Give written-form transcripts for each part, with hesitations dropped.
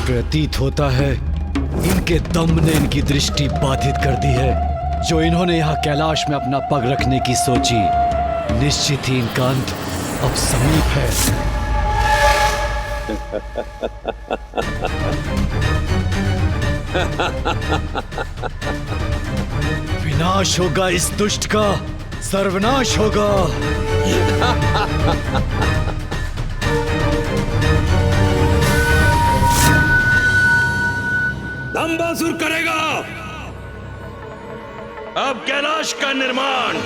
प्रतीत होता है इनके दम ने इनकी दृष्टि बाधित कर दी है। जो इन्होंने यहाँ कैलाश में अपना पग रखने की सोची, निश्चित ही इनका अंत अब समीप है। विनाश होगा इस दुष्ट का, सर्वनाश होगा। दंबासुर करेगा अब कैलाश का निर्माण।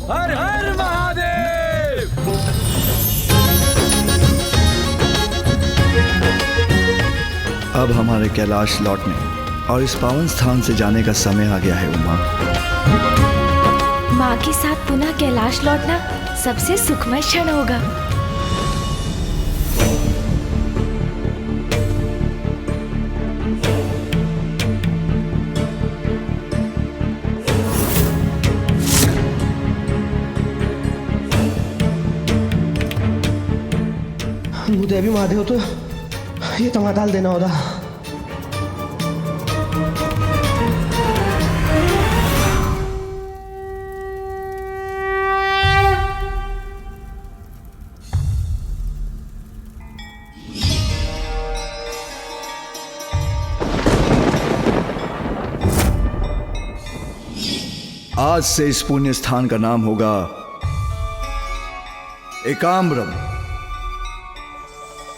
हर हर महादेव। अब हमारे कैलाश लौटने और इस पावन स्थान से जाने का समय आ गया है उमा। माँ के साथ पुनः कैलाश लौटना सबसे सुखमय क्षण होगा। भूदेवी महादेव तो ये तमाताल देना होता। आज से इस पुण्य स्थान का नाम होगा एकाम्रम,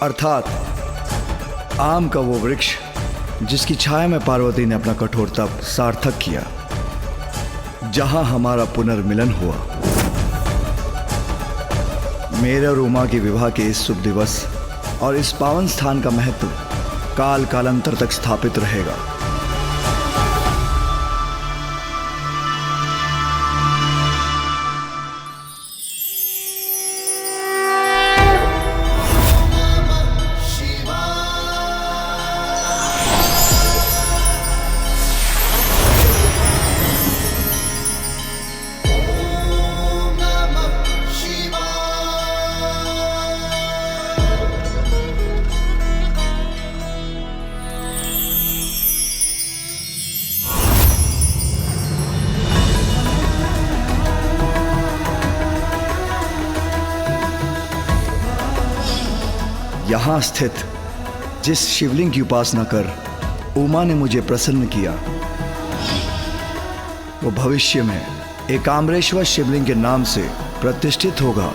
अर्थात आम का वो वृक्ष जिसकी छाया में पार्वती ने अपना कठोर तप सार्थक किया, जहां हमारा पुनर्मिलन हुआ। मेरे और उमा के विवाह के इस शुभ दिवस और इस पावन स्थान का महत्व काल कालांतर तक स्थापित रहेगा। यहां स्थित जिस शिवलिंग की उपासना कर उमा ने मुझे प्रसन्न किया, वो भविष्य में एकाम्रेश्वर शिवलिंग के नाम से प्रतिष्ठित होगा।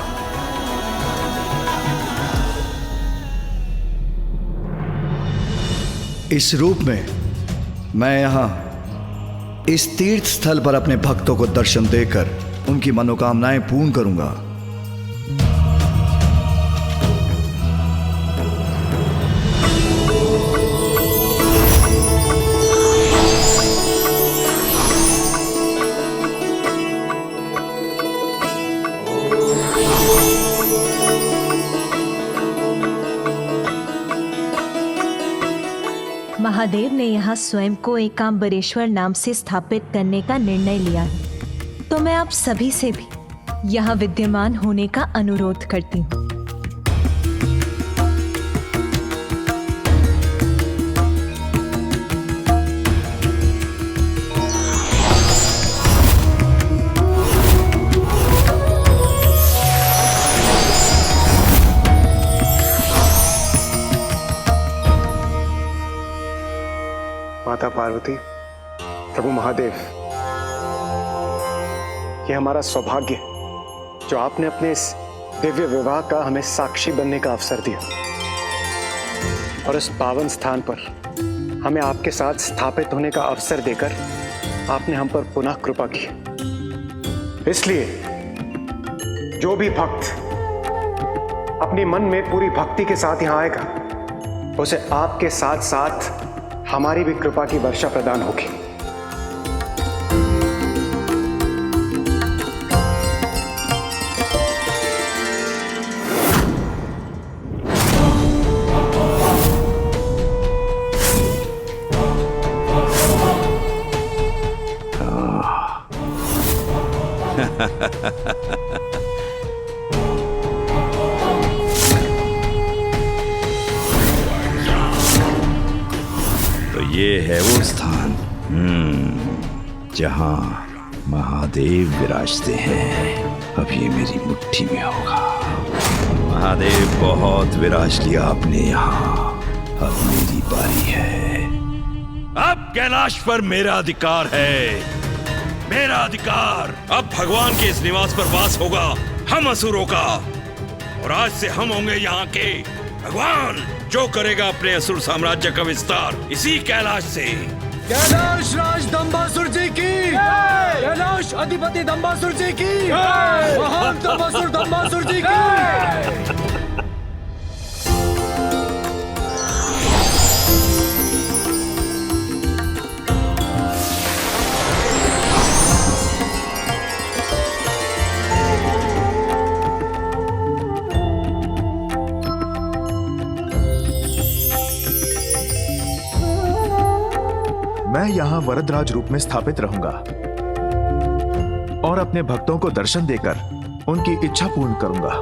इस रूप में मैं यहां इस तीर्थ स्थल पर अपने भक्तों को दर्शन देकर उनकी मनोकामनाएं पूर्ण करूंगा। महादेव ने यहाँ स्वयं को एकाम्बरेश्वर नाम से स्थापित करने का निर्णय लिया है, तो मैं आप सभी से भी यहाँ विद्यमान होने का अनुरोध करती हूँ। माता पार्वती, प्रभु महादेव, ये हमारा सौभाग्य जो आपने अपने इस दिव्य विवाह का हमें साक्षी बनने का अवसर दिया और इस पावन स्थान पर हमें आपके साथ स्थापित होने का अवसर देकर आपने हम पर पुनः कृपा की। इसलिए जो भी भक्त अपनी मन में पूरी भक्ति के साथ यहां आएगा, उसे आपके साथ साथ हमारी भी कृपा की वर्षा प्रदान होगी। ये है वो स्थान जहां महादेव विराजते हैं। अब ये मेरी मुट्ठी में होगा। महादेव, बहुत विराज लिया आपने यहाँ, अब मेरी बारी है। अब कैलाश पर मेरा अधिकार है, मेरा अधिकार। अब भगवान के इस निवास पर वास होगा हम असुरों का, और आज से हम होंगे यहाँ के भगवान। जो करेगा अपने असुर साम्राज्य का विस्तार इसी कैलाश से। कैलाश राज दंबासुर जी की, कैलाश अधिपति दंबासुर जी की, महान दंबासुर दंबासुर जी की। मैं यहाँ वरदराज रूप में स्थापित रहूंगा और अपने भक्तों को दर्शन देकर उनकी इच्छा पूर्ण करूंगा।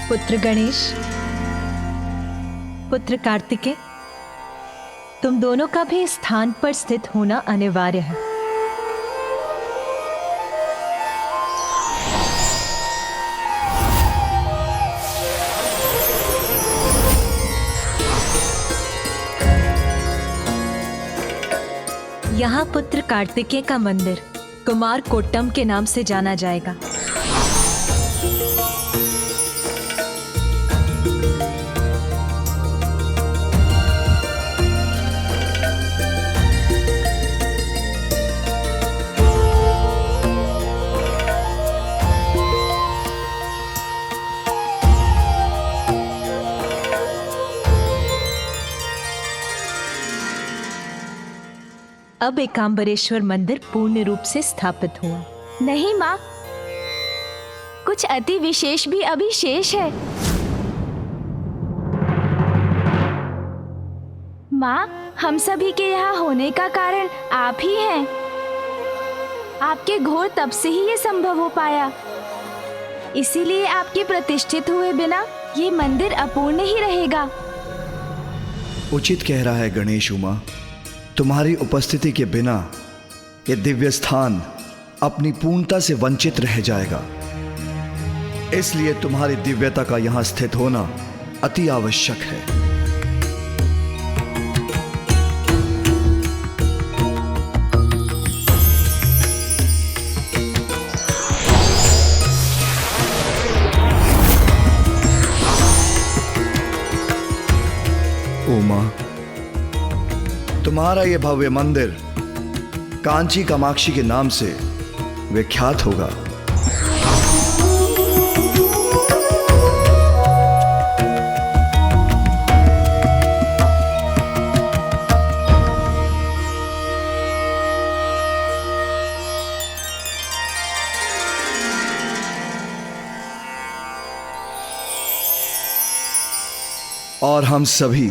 पुत्र गणेश, पुत्र कार्तिकेय, तुम दोनों का भी इस स्थान पर स्थित होना अनिवार्य है। यहाँ पुत्र कार्तिकेय का मंदिर कुमार कोट्टम के नाम से जाना जाएगा। अब एकांबरेश्वर मंदिर पूर्ण रूप से स्थापित हुआ। नहीं माँ, कुछ अति विशेष भी अभी शेष है। माँ, हम सभी के यहाँ होने का कारण आप ही हैं। आपके घोर तप से ही ये संभव हो पाया। इसीलिए आपके प्रतिष्ठित हुए बिना ये मंदिर अपूर्ण ही रहेगा। उचित कह रहा है गणेश उमा। तुम्हारी उपस्थिति के बिना ये दिव्य स्थान अपनी पूर्णता से वंचित रह जाएगा। इसलिए तुम्हारी दिव्यता का यहां स्थित होना अति आवश्यक है। उमा, तुम्हारा यह भव्य मंदिर कांची कामाक्षी के नाम से विख्यात होगा। और हम सभी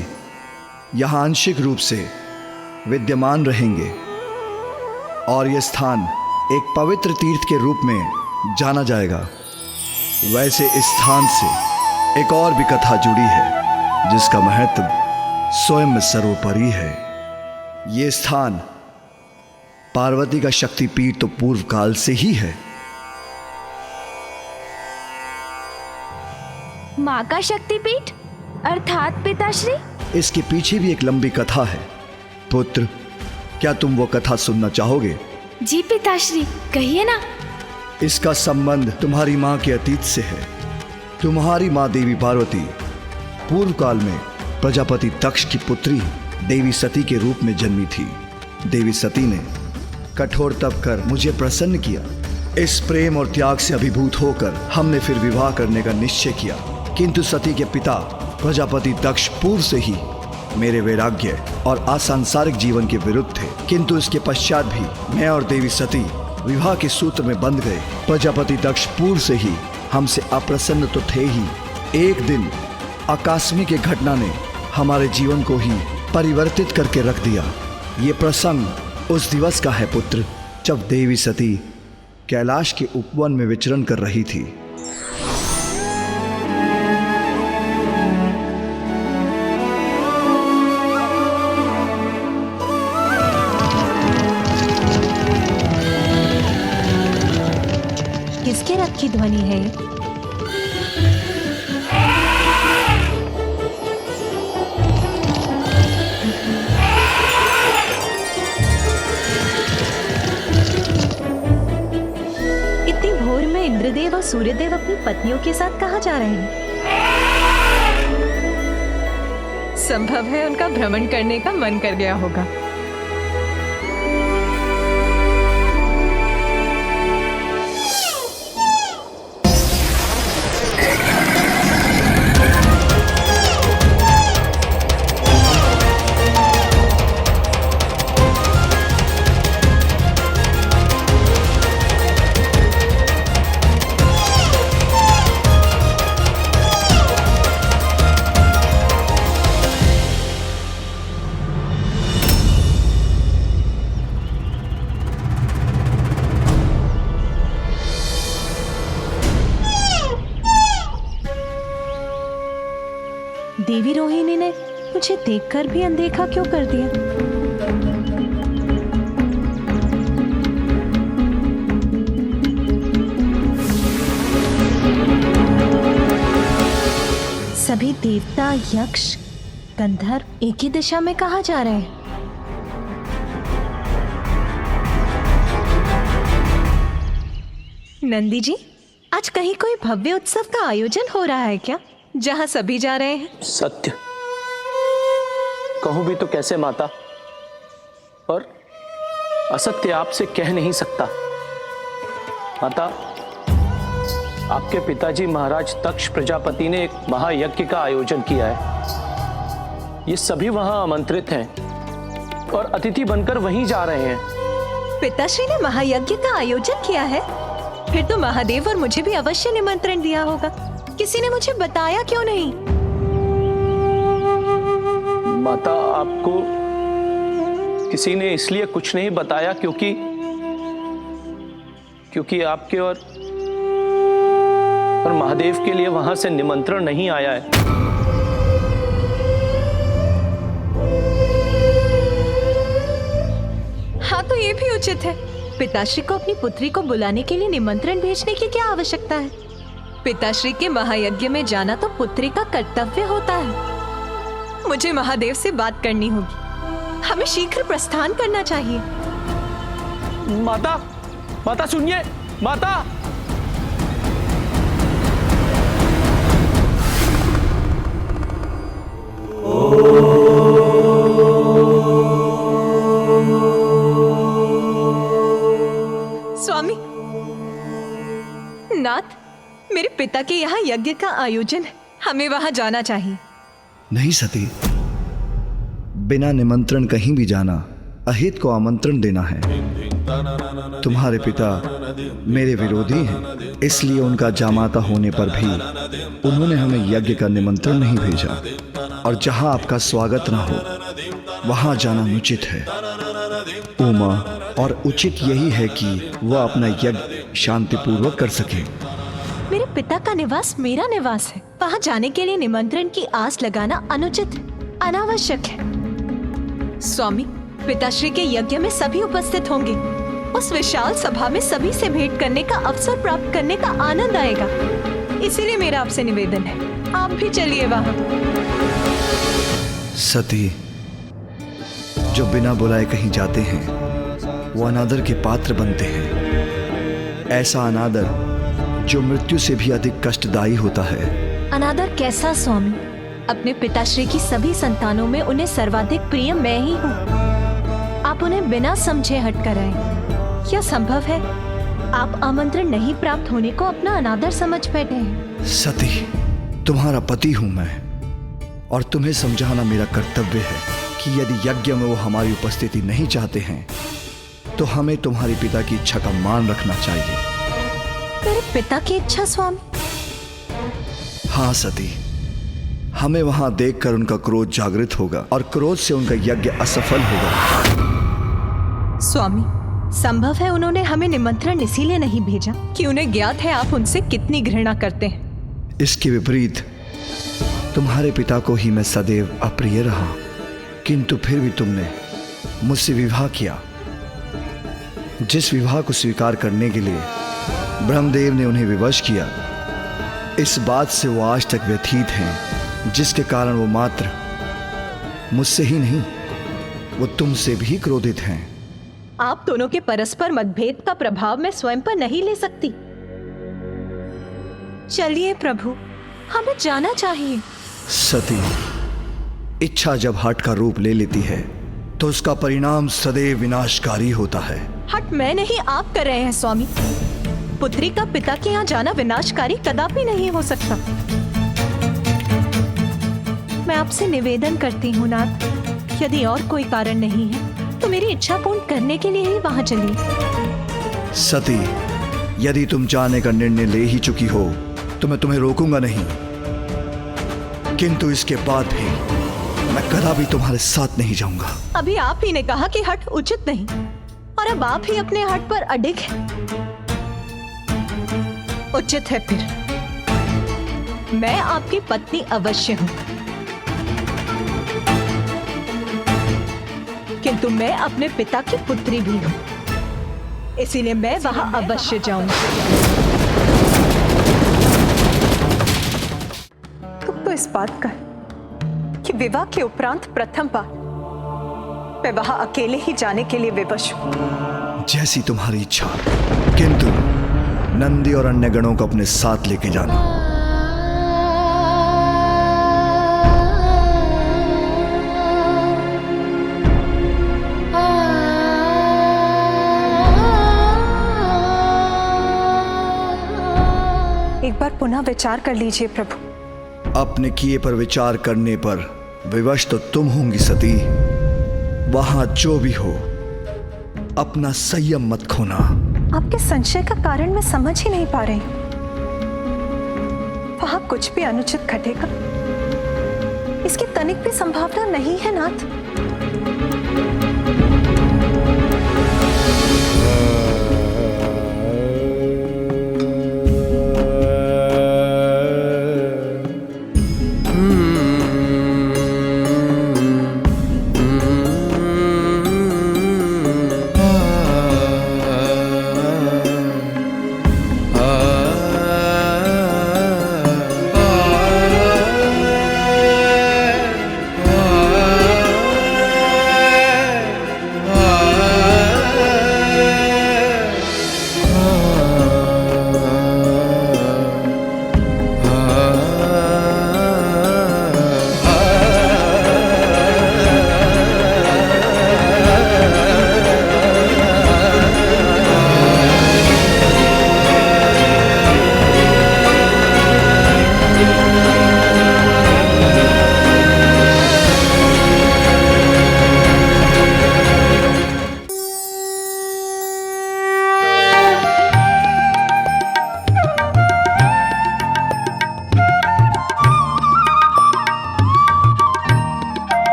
यहां आंशिक रूप से विद्यमान रहेंगे और यह स्थान एक पवित्र तीर्थ के रूप में जाना जाएगा। वैसे इस स्थान से एक और भी कथा जुड़ी है जिसका महत्व स्वयं में सर्वोपरि है। यह स्थान पार्वती का शक्तिपीठ तो पूर्व काल से ही है। माँ का शक्तिपीठ अर्थात पिताश्री? इसके पीछे भी एक लंबी कथा है। पुत्र, क्या तुम वो कथा सुनना चाहोगे? जी पिताश्री, कहिए ना। इसका संबंध तुम्हारी माँ के अतीत से है। तुम्हारी माँ देवी पार्वती पूर्व काल में प्रजापति दक्ष की पुत्री देवी सती के रूप में जन्मी थी। देवी सती ने कठोर तप कर मुझे प्रसन्न किया। इस प्रेम और त्याग से अभिभूत होकर हमने फिर विवाह करने का निश्चय किया, किंतु सती के पिता प्रजापति दक्ष पूर्व से ही मेरे वैराग्य और असंसारिक जीवन के विरुद्ध थे। किंतु इसके पश्चात भी मैं और देवी सती विवाह के सूत्र में बंध गए। प्रजापति दक्ष पूर्व से ही हमसे अप्रसन्न तो थे ही, एक दिन आकस्मिक एक घटना ने हमारे जीवन को ही परिवर्तित करके रख दिया। ये प्रसंग उस दिवस का है पुत्र, जब देवी सती कैलाश के उपवन में विचरण कर रही थी। किसके रथ की ध्वनि है ये? इतनी भोर में इंद्रदेव और सूर्यदेव अपनी पत्नियों के साथ कहाँ जा रहे हैं? संभव है उनका भ्रमण करने का मन कर गया होगा। देवी रोहिणी ने मुझे देखकर भी अनदेखा क्यों कर दिया? सभी देवता, यक्ष, गंधर्व एक ही दिशा में कहाँ जा रहे हैं? नंदी जी, आज कहीं कोई भव्य उत्सव का आयोजन हो रहा है क्या, जहां सभी जा रहे हैं? सत्य कहूं भी तो कैसे माता, और असत्य आपसे कह नहीं सकता। माता, आपके पिताजी महाराज तक्ष प्रजापति ने एक महायज्ञ का आयोजन किया है। ये सभी वहां आमंत्रित हैं और अतिथि बनकर वहीं जा रहे हैं। पिताश्री ने महायज्ञ का आयोजन किया है? फिर तो महादेव और मुझे भी अवश्य निमंत्रण दिया होगा। किसी ने मुझे बताया क्यों नहीं? माता, आपको किसी ने इसलिए कुछ नहीं बताया क्योंकि आपके और महादेव के लिए वहां से निमंत्रण नहीं आया है। हाँ, तो ये भी उचित है। पिताश्री को अपनी पुत्री को बुलाने के लिए निमंत्रण भेजने की क्या आवश्यकता है? पिताश्री के महायज्ञ में जाना तो पुत्री का कर्तव्य होता है। मुझे महादेव से बात करनी होगी। हमें शीघ्र प्रस्थान करना चाहिए। माता सुनिए, माता। स्वामी, नाथ, मेरे पिता के यहाँ यज्ञ का आयोजन है। हमें वहां जाना चाहिए। नहीं सती, बिना निमंत्रण कहीं भी जाना अहित को आमंत्रण देना है। तुम्हारे पिता मेरे विरोधी हैं, इसलिए उनका जामाता होने पर भी उन्होंने हमें यज्ञ का निमंत्रण नहीं भेजा। और जहां आपका स्वागत ना हो वहां जाना अनुचित है उमा, और उचित यही है कि वह अपना यज्ञ शांतिपूर्वक कर सके। मेरे पिता का निवास मेरा निवास है। वहां जाने के लिए निमंत्रण की आस लगाना अनुचित, अनावश्यक है। स्वामी, पिताश्री के यज्ञ में सभी उपस्थित होंगे। उस विशाल सभा में सभी से भेंट करने का अवसर प्राप्त करने का आनंद आएगा। इसीलिए मेरा आपसे निवेदन है, आप भी चलिए वहां। सती, जो बिना बुलाए कहीं जाते हैं वो अनादर के पात्र बनते हैं। ऐसा अनादर जो मृत्यु से भी अधिक कष्टदायी होता है। अनादर कैसा स्वामी? अपने पिताश्री की सभी संतानों में उन्हें सर्वाधिक प्रिय मैं ही हूँ। आप उन्हें बिना समझे हट कर आए। क्या संभव है आप आमंत्रण नहीं प्राप्त होने को अपना अनादर समझ बैठे हैं? सती, तुम्हारा पति हूं मैं, और तुम्हें समझाना मेरा कर्तव्य है कि यदि यज्ञ में वो हमारी उपस्थिति नहीं चाहते हैं तो हमें तुम्हारे पिता की इच्छा का मान रखना चाहिए। मेरे पिता की इच्छा स्वामी? हाँ सती, हमें वहां देखकर उनका क्रोध जागृत होगा और क्रोध से उनका यज्ञ असफल होगा। स्वामी, संभव है उन्होंने हमें निमंत्रण इसीलिए नहीं भेजा कि उन्हें ज्ञात है आप उनसे कितनी घृणा करते हैं। इसके विपरीत तुम्हारे पिता को ही मैं सदैव अप्रिय रहा, किंतु फिर भी तुमने मुझसे विवाह किया। जिस विवाह को स्वीकार करने के लिए ब्रह्मदेव ने उन्हें विवश किया। इस बात से वो आज तक व्यथित हैं, जिसके कारण वो मात्र मुझसे ही नहीं, वो तुमसे भी क्रोधित हैं। आप दोनों के परस्पर मतभेद का प्रभाव मैं स्वयं पर नहीं ले सकती। चलिए प्रभु, हमें जाना चाहिए। सती, इच्छा जब हठ का रूप ले लेती है तो उसका परिणाम सदैव विनाशकारी होता है। हट मैं नहीं, आप कर रहे हैं स्वामी। पुत्री का पिता के यहाँ जाना विनाशकारी कदापि नहीं हो सकता। मैं आपसे निवेदन करती हूँ नाथ, यदि और कोई कारण नहीं है तो मेरी इच्छा पूर्ण करने के लिए ही वहां चलिए। सती, यदि तुम जाने का निर्णय ले ही चुकी हो तो मैं तुम्हें रोकूंगा नहीं, किंतु इसके बाद भी मैं कदापि तुम्हारे साथ नहीं जाऊंगा। अभी आप ही ने कहा कि हट उचित नहीं, और अब आप ही अपने हट पर अडिग हैं। उचित है फिर, मैं आपकी पत्नी अवश्य हूं, किंतु मैं अपने पिता की पुत्री भी हूं, इसीलिए मैं वहां अवश्य जाऊंगी। तुम तो इस बात का कि विवाह के उपरांत प्रथम बार मैं वहां अकेले ही जाने के लिए विवश हूं। जैसी तुम्हारी इच्छा, किंतु नंदी और अन्य गणों को अपने साथ लेके जाना। एक बार पुनः विचार कर लीजिए प्रभु। अपने किए पर विचार करने पर विवश तो तुम होंगी सती। वहां जो भी हो, अपना संयम मत खोना। आपके संशय का कारण मैं समझ ही नहीं पा रही। वहां कुछ भी अनुचित घटेगा, इसकी तनिक भी संभावना नहीं है नाथ।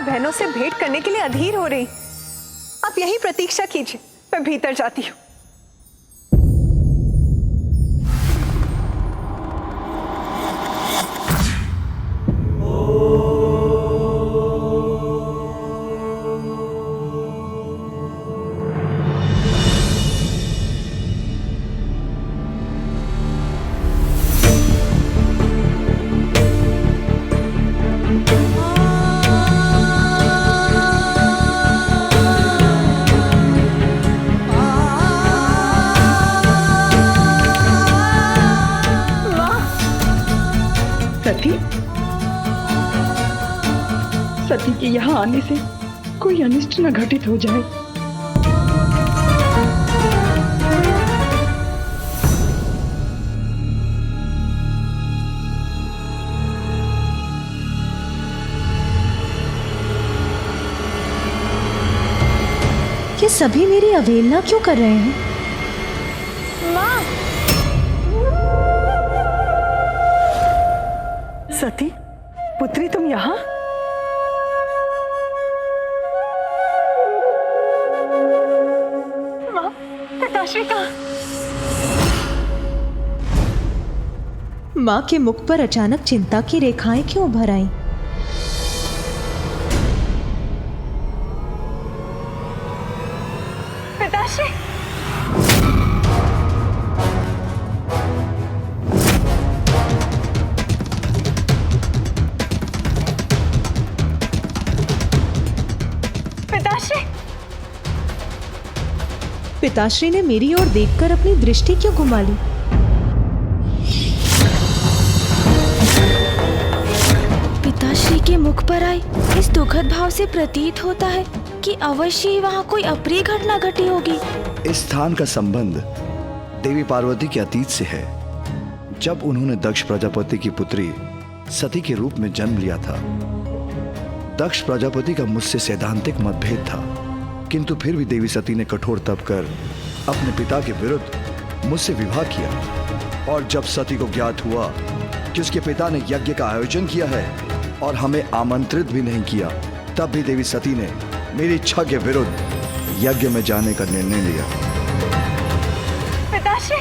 बहनों से भेंट करने के लिए अधीर हो रही। आप यही प्रतीक्षा कीजिए, मैं भीतर जाती हूँ। सती के यहाँ आने से कोई अनिष्ट न घटित हो जाए। ये सभी मेरी अवहेलना क्यों कर रहे हैं? माँ! सती, पुत्री तुम यहाँ? माँ, पिताश्री कहाँ? माँ के मुख पर अचानक चिंता की रेखाएं क्यों उभर आईं? पिताश्री, पिताश्री, पिताश्री ने मेरी ओर देखकर अपनी दृष्टि क्यों घुमा ली? पिताश्री के मुख पर आई इस दुखद भाव से प्रतीत होता है कि अवश्य ही वहाँ कोई अप्रिय घटना घटी होगी। इस स्थान का संबंध देवी पार्वती के अतीत से है। जब उन्होंने दक्ष प्रजापति की पुत्री सती के रूप में जन्म लिया था, दक्ष प्रजापति का मुझसे सैद्धांतिक मतभेद था, किंतु फिर भी देवी सती ने कठोर तप कर अपने पिता के विरुद्ध मुझसे विवाह किया। और जब सती को ज्ञात हुआ कि उसके पिता ने यज्ञ का आयोजन किया है और हमें आमंत्रित भी नहीं किया, तब भी देवी सती ने मेरी इच्छा के विरुद्ध यज्ञ में जाने का निर्णय लिया। पिताश्री,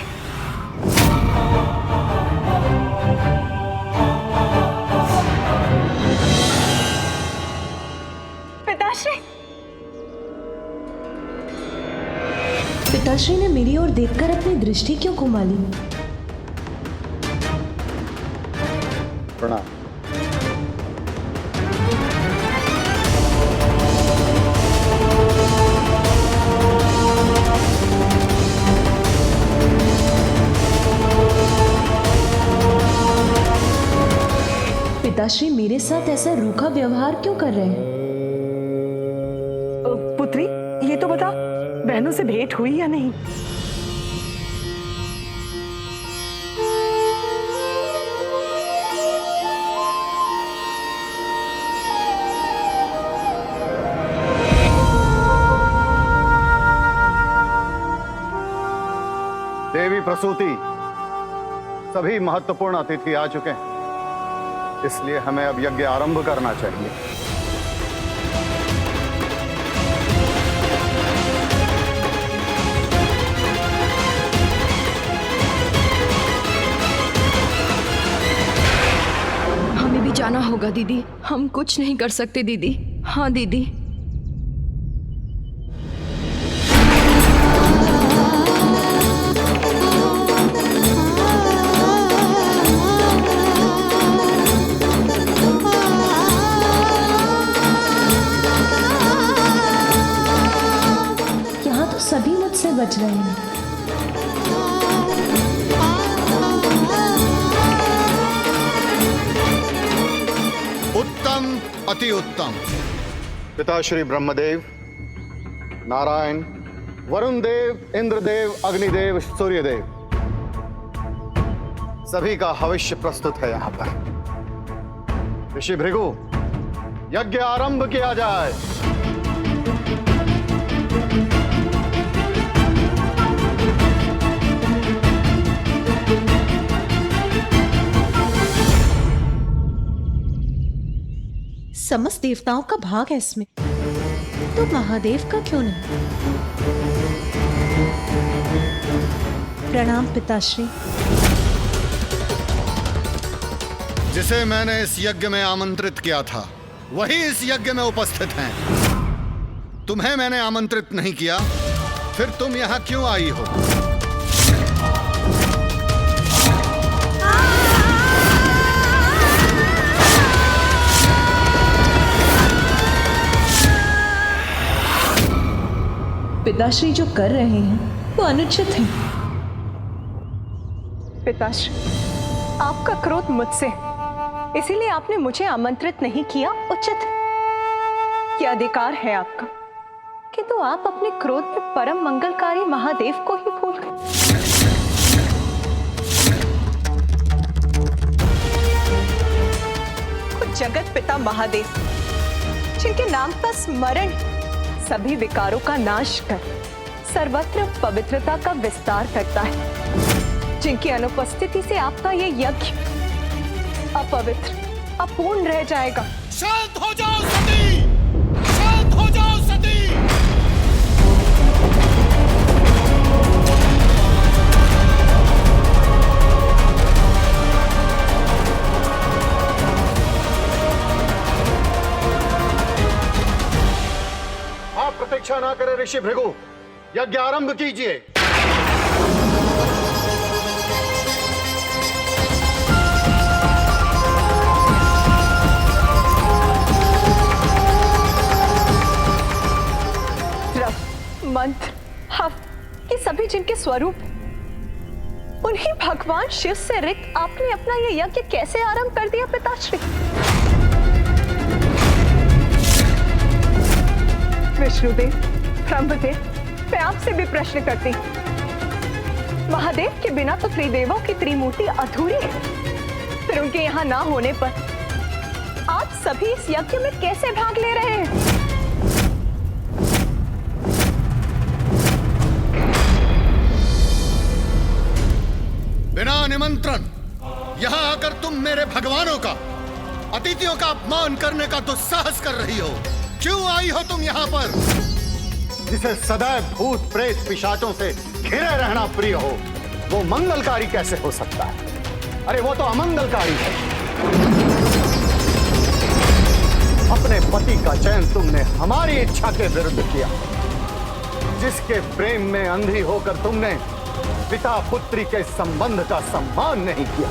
पिताश्री, पिताश्री ने मेरी ओर देखकर अपनी दृष्टि क्यों घुमा ली? प्रणाम। पिताश्री मेरे साथ ऐसा रूखा व्यवहार क्यों कर रहे हैं? पुत्री, ये तो बता, बहनों से भेंट हुई या नहीं? देवी प्रसूति, सभी महत्वपूर्ण अतिथि आ चुके हैं, इसलिए हमें अब यज्ञ आरंभ करना चाहिए। हमें भी जाना होगा दीदी, हम कुछ नहीं कर सकते दीदी। हाँ दीदी। सभी मुझसे बच रहे हैं। उत्तम, अति उत्तम। पिताश्री ब्रह्मदेव, नारायण, वरुण देव, इंद्रदेव, अग्निदेव, सूर्यदेव, सभी का हविष्य प्रस्तुत है यहां पर। ऋषि भृगु, यज्ञ आरंभ किया जाए। समस्त देवताओं का भाग है इसमें, तो महादेव का क्यों नहीं? प्रणाम पिताश्री। जिसे मैंने इस यज्ञ में आमंत्रित किया था, वही इस यज्ञ में उपस्थित हैं। तुम्हें मैंने आमंत्रित नहीं किया, फिर तुम यहां क्यों आई हो? पिताश्री जो कर रहे हैं वो अनुचित है। पिताश्री, आपका क्रोध मुझसे, इसीलिए आपने मुझे आमंत्रित नहीं किया, उचित है। यह अधिकार है आपका, किंतु आप अपने क्रोध में परम मंगलकारी महादेव को ही भूल गए। खुद जगत पिता महादेव, जिनके नाम का स्मरण सभी विकारों का नाश कर सर्वत्र पवित्रता का विस्तार करता है, जिनकी अनुपस्थिति से आपका ये यज्ञ अपवित्र, अपूर्ण रह जाएगा। शांत हो जाओ सती! शांत हो जाओ सती! आप प्रतीक्षा ना करें ऋषि भृगु, यज्ञ आरंभ कीजिए। मंत्र, हव, ये सभी जिनके स्वरूप उन्हीं भगवान शिव से रिक्त आपने अपना ये यज्ञ कैसे आरंभ कर दिया पिताश्री? विष्णुदेव, ब्रह्मदेव, मैं आपसे भी प्रश्न करती। महादेव के बिना तो त्रिदेवों की त्रिमूर्ति अधूरी है। फिर उनके यहाँ ना होने पर आप सभी इस यज्ञ में कैसे भाग ले रहे हैं? बिना निमंत्रण यहां आकर तुम मेरे भगवानों का, अतिथियों का अपमान करने का दुस्साहस कर रही हो। क्यों आई हो तुम यहाँ पर? जिसे सदैव भूत प्रेत पिशाचों से घिरे रहना प्रिय हो, वो मंगलकारी कैसे हो सकता है? अरे वो तो अमंगलकारी है। अपने पति का चयन तुमने हमारी इच्छा के विरुद्ध किया। जिसके प्रेम में अंधी होकर तुमने पिता पुत्री के संबंध का सम्मान नहीं किया,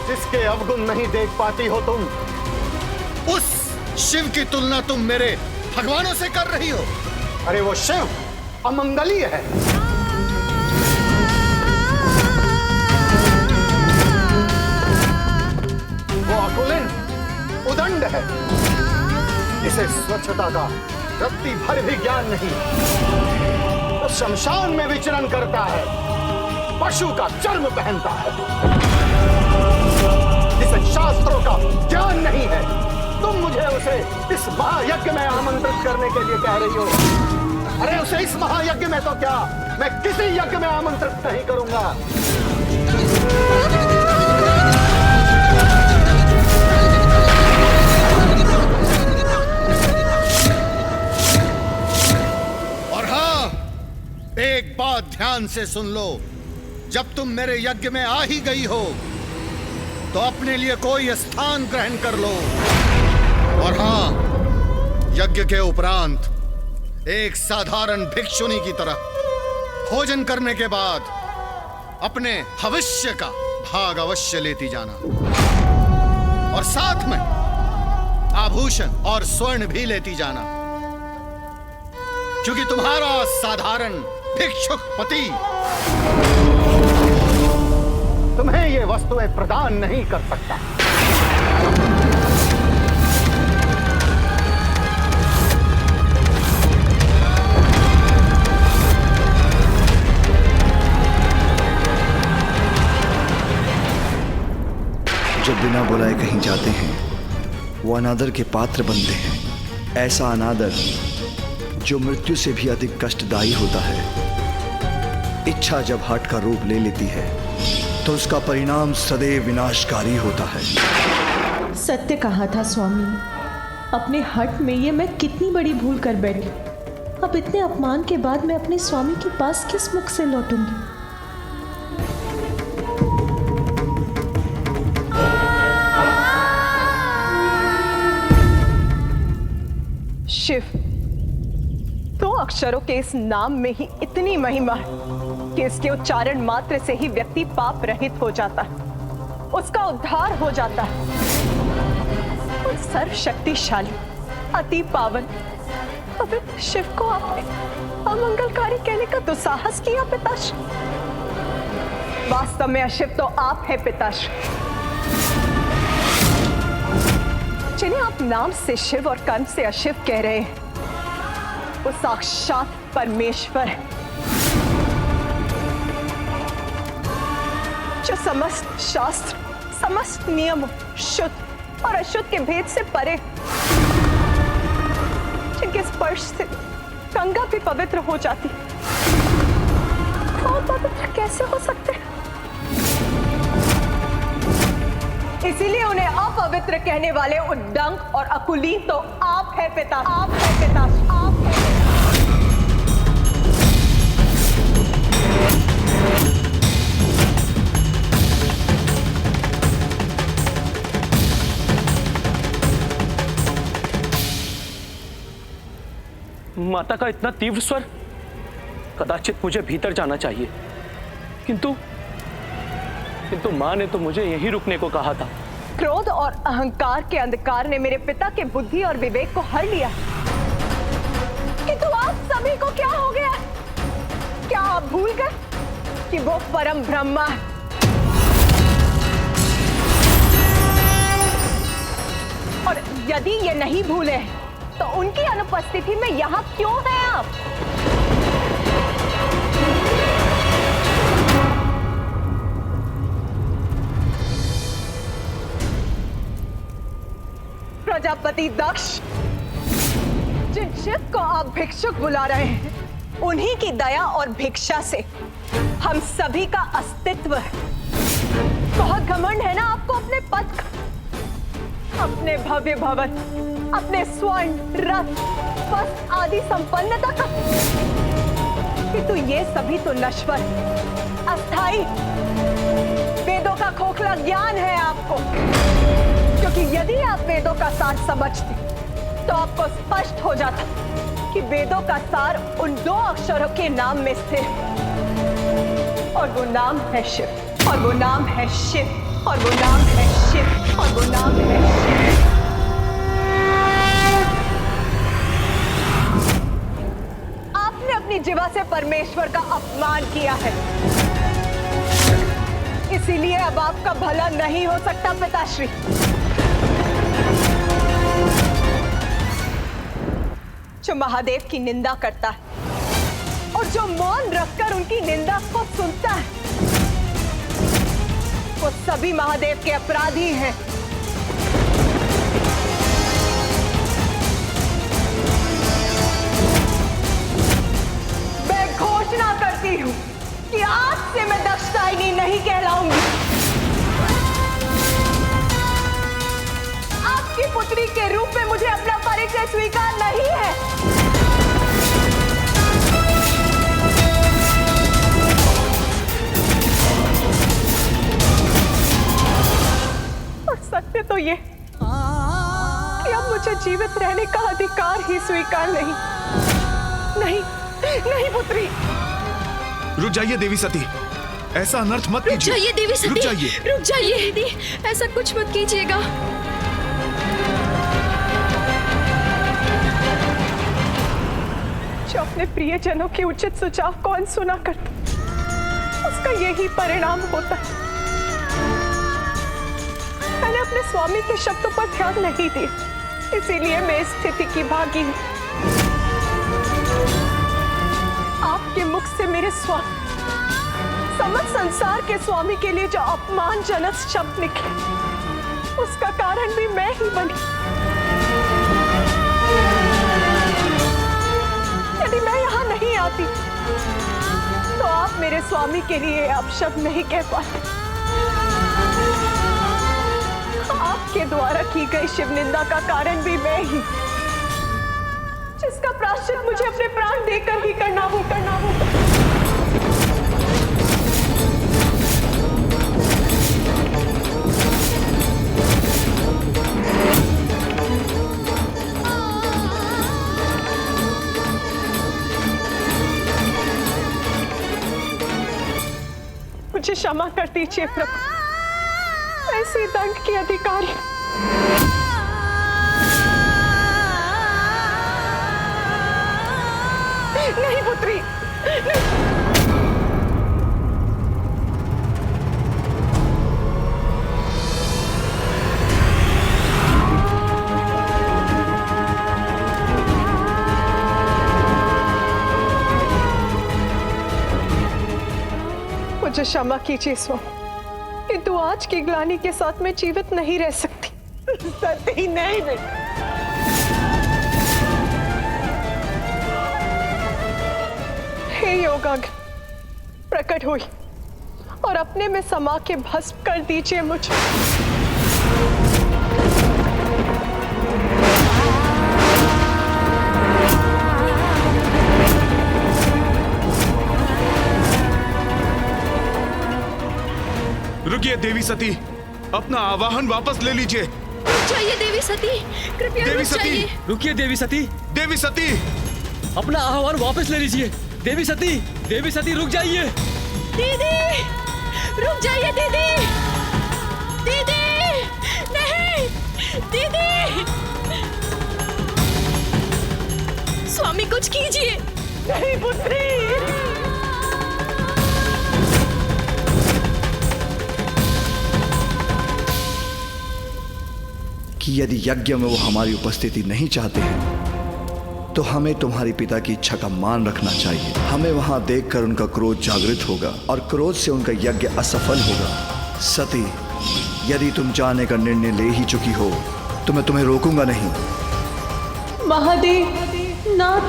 जिसके अवगुण नहीं देख पाती हो तुम, उस शिव की तुलना तुम मेरे भगवानों से कर रही हो। अरे वो शिव अमंगलीय है। वो अकुलिन उदंड है, जिसे स्वच्छता का रत्ती भर भी ज्ञान नहीं। वो शमशान में विचरण करता है, पशु का चर्म पहनता है, जिसे शास्त्रों का ज्ञान नहीं है। तुम मुझे उसे इस महायज्ञ में आमंत्रित करने के लिए कह रही हो। अरे उसे इस महायज्ञ में तो क्या, मैं किसी यज्ञ में आमंत्रित नहीं करूंगा। एक बात ध्यान से सुन लो, जब तुम मेरे यज्ञ में आ ही गई हो तो अपने लिए कोई स्थान ग्रहण कर लो। और हां, यज्ञ के उपरांत एक साधारण भिक्षुनी की तरह भोजन करने के बाद अपने भविष्य का भाग अवश्य लेती जाना, और साथ में आभूषण और स्वर्ण भी लेती जाना, क्योंकि तुम्हारा साधारण भिक्षुक पति तुम्हें ये वस्तुएं प्रदान नहीं कर सकता। जो बिना बुलाए कहीं जाते हैं वो अनादर के पात्र बनते हैं। ऐसा अनादर जो मृत्यु से भी अधिक कष्टदायी होता है। इच्छा जब हठ का रूप ले लेती है तो उसका परिणाम सदैव विनाशकारी होता है। सत्य कहा था स्वामी, अपने हठ में ये मैं कितनी बड़ी भूल कर बैठी। अब इतने अपमान के बाद मैं अपने स्वामी के पास किस मुख से लौटूंगी? शिव, दो अक्षरों के इस नाम में ही इतनी महिमा है कि इसके उच्चारण मात्र से ही व्यक्ति पाप रहित हो जाता है, उसका उद्धार हो जाता है। और सर्वशक्तिशाली, अति पावन, पवित्र शिव को आपने अमंगलकारी कहने का दुस्साहस किया पिताश्री। वास्तव में अशिव तो आप हैं पिताश्री। जिन्हें आप नाम से शिव और कर्म से अशिव कह रहे हैं, वो साक्षात परमेश्वर है, जो समस्त शास्त्र, समस्त नियम, शुद्ध और अशुद्ध के भेद से परे, जिनके स्पर्श से गंगा भी पवित्र हो जाती। वो पवित्र कैसे हो सकते हैं? इसीलिए उन्हें अपवित्र कहने वाले उद्दंड और अकुलीन तो आप है पिता, आप है पिता, आप है पिता। माता का इतना तीव्र स्वर कदाचित मुझे भीतर जाना चाहिए, किंतु माँ ने तो मुझे यहीं रुकने को कहा था। क्रोध और अहंकार के अंधकार ने मेरे पिता के बुद्धि और विवेक को हर लिया, किंतु आप सभी को क्या हो गया? क्या आप भूल गए कि वो परम ब्रह्मा है? और यदि ये नहीं भूले तो उनकी अनुपस्थिति में यहाँ क्यों हैं आप? प्रजापति दक्ष, जिन शिव को आप भिक्षुक बुला रहे हैं, उन्हीं की दया और भिक्षा से हम सभी का अस्तित्व है। बहुत घमंड है ना आपको अपने पद का, अपने भव्य भवन, अपने स्वर्ण रथ वस्त्र आदि संपन्नता का, किंतु ये सभी तो नश्वर, अस्थाई, वेदों का खोखला ज्ञान है आपको। क्योंकि यदि आप वेदों का सार समझते तो आपको स्पष्ट हो जाता कि वेदों का सार उन दो अक्षरों के नाम में स्थिर है, और वो नाम है शिव, और वो नाम है शिव, और वो नाम है शिव, और वो नाम है शिव। आपने अपनी जीवा से परमेश्वर का अपमान किया है, इसीलिए अब आपका भला नहीं हो सकता पिताश्री। जो महादेव की निंदा करता है और जो मौन रखकर उनकी निंदा को सुनता है, वो सभी महादेव के अपराधी हैं। मैं घोषणा करती हूं कि आज से मैं दक्षिणायनी नहीं कहलाऊंगी। आपकी पुत्री के रूप में मुझे अपना परिचय स्वीकार नहीं है। और सत्य तो ये कि अब मुझे जीवित रहने का अधिकार ही स्वीकार नहीं। नहीं, नहीं पुत्री। रुक जाइए देवी सती, ऐसा अनर्थ मत कीजिए। रुक जाइए देवी सती, रुक जाइए, रुक जाइए दीदी, ऐसा कुछ मत कीजिएगा। जो अपने प्रियजनों के उचित सुझाव को अनसुना करता, उसका यही परिणाम होता है। मैंने अपने स्वामी के शब्दों पर ध्यान नहीं दिया, इसीलिए मैं इस स्थिति की भागी हूं। आपके मुख से मेरे स्वामी, समस्त संसार के स्वामी के लिए जो अपमानजनक शब्द निकले, उसका कारण भी मैं ही बनी। यदि मैं यहाँ नहीं आती तो आप मेरे स्वामी के लिए अपशब्द नहीं कह पाते। आपके द्वारा की गई शिव निंदा का कारण भी मैं ही, जिसका प्रायश्चित मुझे अपने प्राण देकर ही करना होगा। मुझे क्षमा कर दीजिए प्रभु, ऐसे दंड की अधिकारी। नहीं पुत्री, नहीं। मुझे क्षमा कीजिए स्वामी, किंतु आज की ग्लानि के साथ मैं जीवित नहीं रह सकती। सती नहीं बेटा। हे योगाग्नि, प्रकट हुई और अपने में समा के भस्म कर दीजिए मुझे। रुकिए देवी सती, अपना आवाहन वापस ले लीजिए। रुक जाइए देवी सती, कृपया देवी रुक सती, जाइए। रुकिए देवी सती, देवी सती, अपना आह्वान वापस ले लीजिए। देवी सती रुक जाइए। दीदी रुक जाइए दीदी। दीदी नहीं, दीदी। स्वामी कुछ कीजिए। नहीं पुत्री। कि यदि यज्ञ में वो हमारी उपस्थिति नहीं चाहते हैं तो हमें तुम्हारे पिता की इच्छा का मान रखना चाहिए। हमें वहां देखकर उनका क्रोध जागृत होगा और क्रोध से उनका यज्ञ असफल होगा। सती, यदि तुम जाने का निर्णय ले ही चुकी हो तो मैं तुम्हें रोकूंगा नहीं। महादेव नाथ।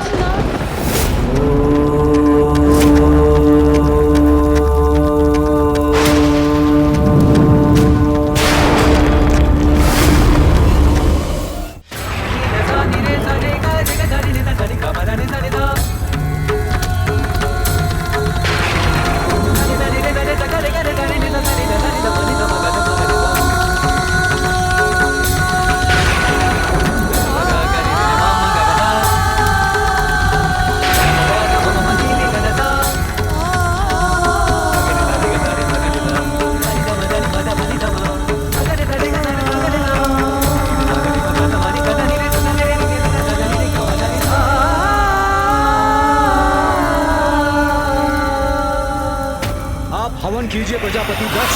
हवन कीजिए प्रजापति दक्ष।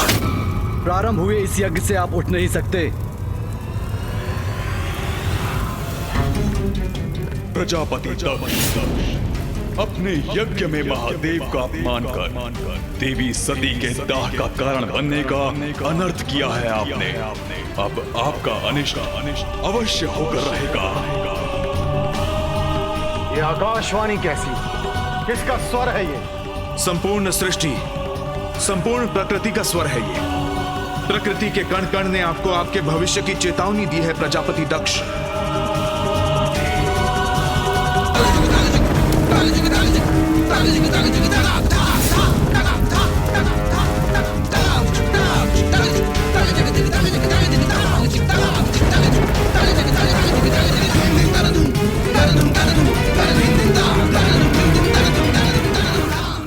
प्रारंभ हुए इस यज्ञ से आप उठ नहीं सकते। प्रजापति दक्ष, अपने यज्ञ में महादेव का अपमान कर देवी सती के दाह का कारण बनने का अनर्थ किया है आपने। अब आपका अनिष्ट अवश्य होकर रहेगा। ये आकाशवाणी कैसी? किसका स्वर है ये? संपूर्ण सृष्टि, संपूर्ण प्रकृति का स्वर है ये। प्रकृति के कण कण ने आपको आपके भविष्य की चेतावनी दी है प्रजापति दक्ष।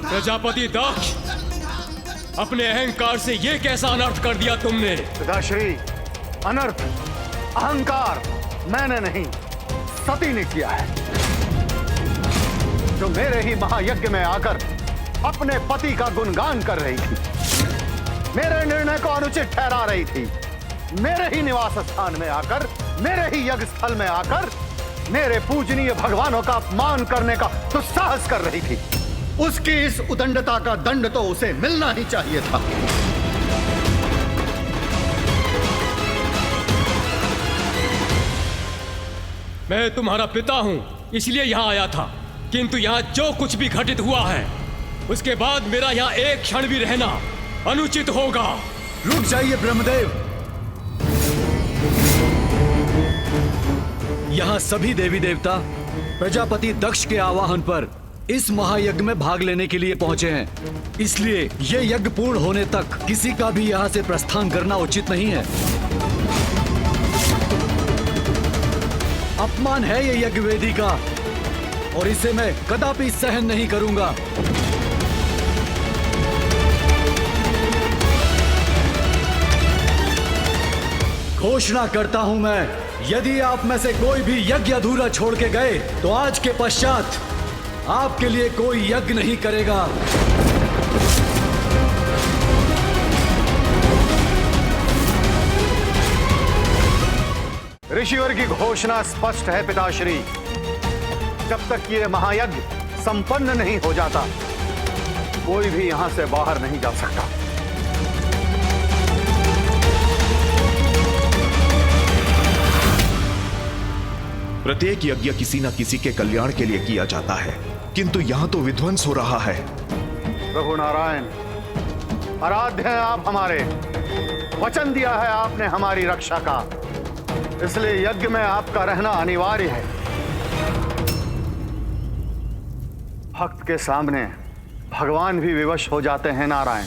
प्रजापति दक्ष, अपने अहंकार से ये कैसा अनर्थ कर दिया तुमने? पिताश्री, अनर्थ अहंकार मैंने नहीं, सती ने किया है, जो मेरे ही महायज्ञ में आकर अपने पति का गुणगान कर रही थी, मेरे निर्णय को अनुचित ठहरा रही थी, मेरे ही निवास स्थान में आकर, मेरे ही यज्ञ स्थल में आकर मेरे पूजनीय भगवानों का अपमान करने का दुस्साहस कर रही थी। उसकी इस उदंडता का दंड तो उसे मिलना ही चाहिए था। मैं तुम्हारा पिता हूं, इसलिए यहां आया था, किंतु यहां जो कुछ भी घटित हुआ है उसके बाद मेरा यहां एक क्षण भी रहना अनुचित होगा। रुक जाइए ब्रह्मदेव। यहां सभी देवी देवता प्रजापति दक्ष के आवाहन पर इस महायज्ञ में भाग लेने के लिए पहुंचे हैं, इसलिए ये यज्ञ पूर्ण होने तक किसी का भी यहां से प्रस्थान करना उचित नहीं है। अपमान है ये यज्ञ वेदी का और इसे मैं कदापि सहन नहीं करूंगा। घोषणा करता हूं मैं, यदि आप में से कोई भी यज्ञ अधूरा छोड़ के गए तो आज के पश्चात आपके लिए कोई यज्ञ नहीं करेगा। ऋषिवर की घोषणा स्पष्ट है पिताश्री, जब तक ये महायज्ञ संपन्न नहीं हो जाता कोई भी यहां से बाहर नहीं जा सकता। प्रत्येक यज्ञ किसी न किसी के कल्याण के लिए किया जाता है, किंतु यहां तो विध्वंस हो रहा है। प्रभु नारायण, आराध्य हैं आप हमारे, वचन दिया है आपने हमारी रक्षा का, इसलिए यज्ञ में आपका रहना अनिवार्य है। भक्त के सामने भगवान भी विवश हो जाते हैं नारायण।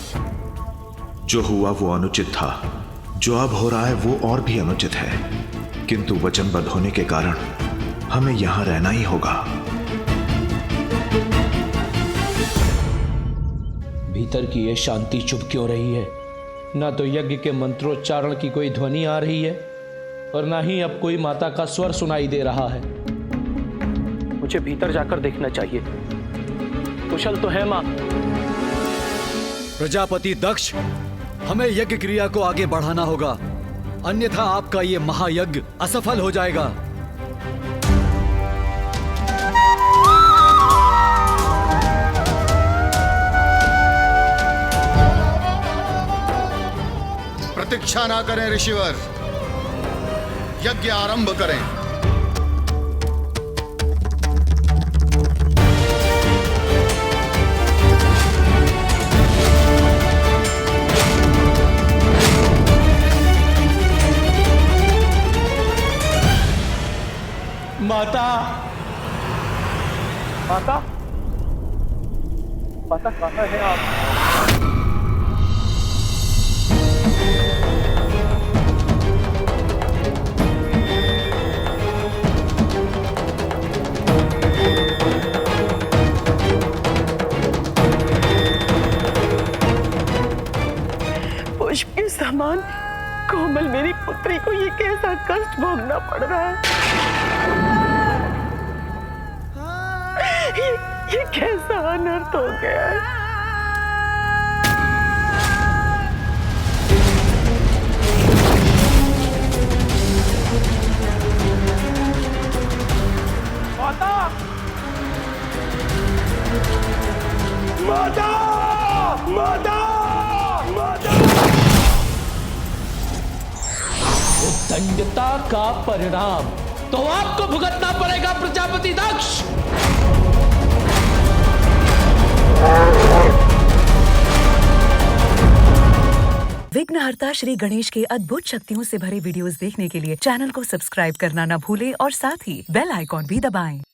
जो हुआ वो अनुचित था, जो अब हो रहा है वो और भी अनुचित है, किंतु वचनबद्ध होने के कारण हमें यहां रहना ही होगा। भीतर की ये शांति चुप क्यों रही है? ना तो यज्ञ के मंत्रोच्चारण की कोई ध्वनि आ रही है और ना ही अब कोई माता का स्वर सुनाई दे रहा है। मुझे भीतर जाकर देखना चाहिए। कुशल तो है मां। प्रजापति दक्ष, हमें यज्ञ क्रिया को आगे बढ़ाना होगा, अन्यथा आपका ये महायज्ञ असफल हो जाएगा। प्रतीक्षा ना करें ऋषिवर, यज्ञ आरंभ करें। माता, माता, माता कहाँ है आप? पुष्प के समान कोमल मेरी पुत्री को ये कैसा कष्ट भोगना पड़ रहा है? ये कैसा अनर्थ हो गया है? माता, माता, माता, माता। उद्दंडता का परिणाम तो आपको भुगतना पड़ेगा प्रजापति दक्ष। विघ्नहर्ता श्री गणेश के अद्भुत शक्तियों से भरे वीडियोस देखने के लिए चैनल को सब्सक्राइब करना न भूलें और साथ ही बेल आइकॉन भी दबाएं।